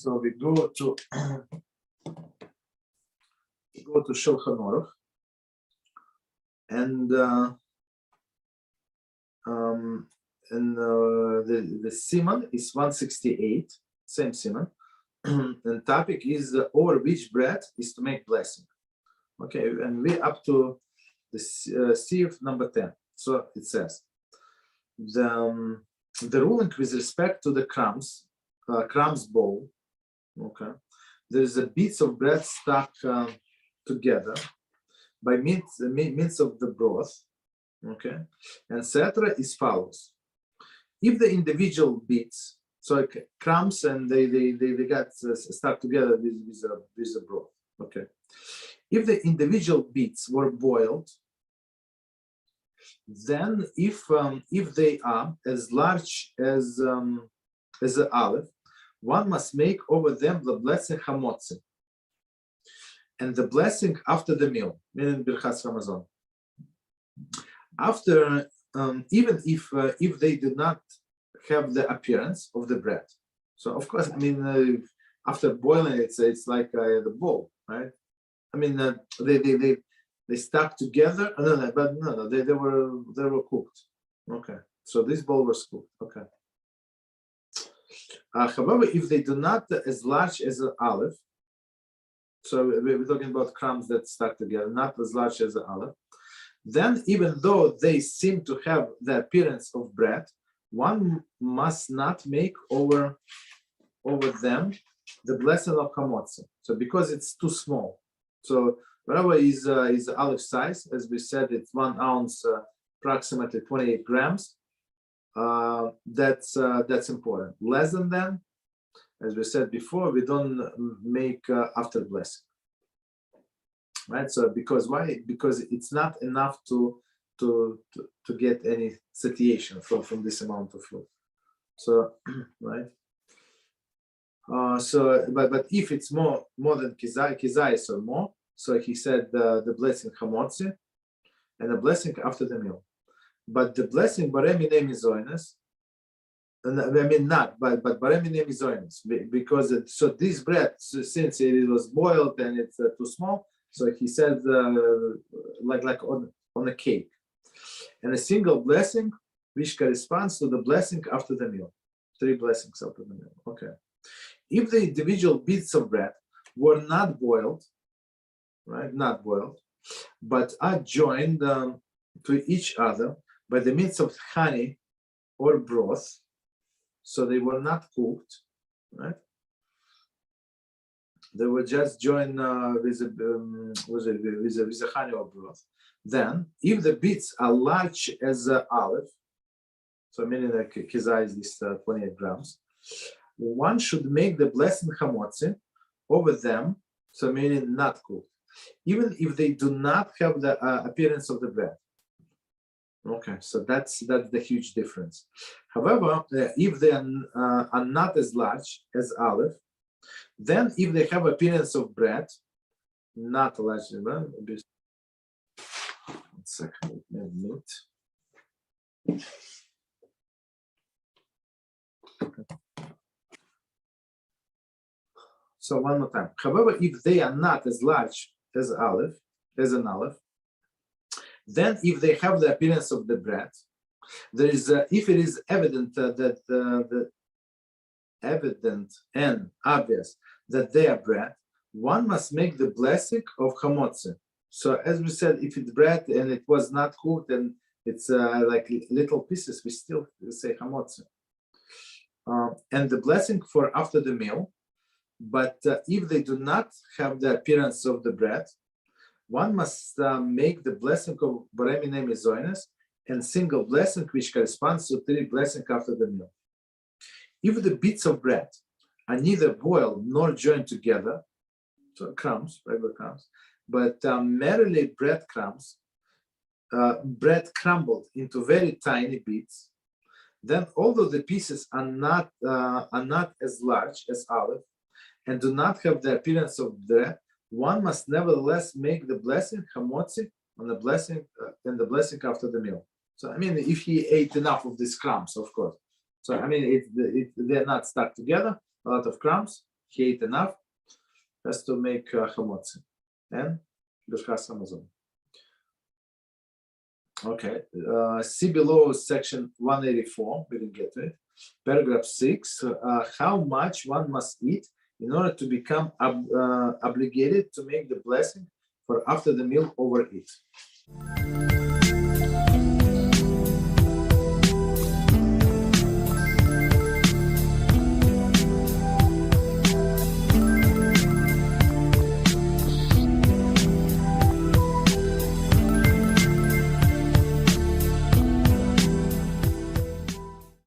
So we go to Shulchan Aruch, and the siman is 168, same siman, and topic is over which bread is to make blessing. Okay, and we're up to the sieve number 10. So it says the ruling with respect to the crumbs bowl. Okay, there's a bits of bread stuck together by means of the broth. Okay, and etc. is follows. If the individual bits, so like crumbs, and they got stuck together with the broth. Okay, if the individual bits were boiled, then if they are as large as an olive, one must make over them the blessing Hamotzi, and the blessing after the meal, meaning Birchas Hamazon. After, even if they do not have the appearance of the bread, so of course, I mean, after boiling, it's like the bowl, right? I mean, they stuck together. No, they were cooked. Okay, so this bowl was cooked. Okay. However, if they do not as large as an olive, so we're talking about crumbs that stuck together, not as large as an olive, then even though they seem to have the appearance of bread, one must not make over them the blessing of Hamotzi. So because it's too small. So whatever is olive size, as we said, it's 1 ounce, approximately 28 grams. That's important. Less than that, as we said before, we don't make after blessing, right? So because why? Because it's not enough to get any satiation from this amount of food. So right. But if it's more than kizayis or more, so he said the blessing Hamotzi and the blessing after the meal. But the blessing baremine mizoinus, I mean not, but baremine mizoinus, because so this bread, since it was boiled and it's too small, so he said like on a cake, and a single blessing which corresponds to the blessing after the meal. 3 blessings after the meal. Okay. If the individual bits of bread were not boiled, right, not boiled, but are joined to each other by the means of honey or broth, so they were not cooked, right? They were just joined with a honey or broth. Then, if the bits are large as an olive, so meaning like kizai is this 28 grams, one should make the blessing Hamotzi over them, so meaning not cooked, even if they do not have the appearance of the bread. Okay, so that's the huge difference. However, if they are not as large as olive, then if they have appearance of bread, not large as bread. 1 second, a minute. Okay. So one more time. However, if they are not as large as an olive, then if they have the appearance of the bread, there is if it is evident evident and obvious that they are bread, one must make the blessing of Hamotzi. So as we said, if it's bread and it was not cooked and it's like little pieces, we still say Hamotzi. And the blessing for after the meal. But if they do not have the appearance of the bread, one must make the blessing of baremine mizoinus and single blessing which corresponds to 3 blessings after the meal. If the bits of bread are neither boiled nor joined together, so crumbs, regular crumbs, but merely bread crumbled into very tiny bits, then although the pieces are not as large as olive and do not have the appearance of bread, one must nevertheless make the blessing Hamotzi on the blessing and the blessing after the meal. So I mean, if he ate enough of these crumbs, of course. So I mean, they're not stuck together. A lot of crumbs. he ate enough, has to make Hamotzi and Birchas Hamazon. Okay, see below section 184, we didn't get to it. Paragraph 6, how much one must eat in order to become obligated to make the blessing for after the meal overeat.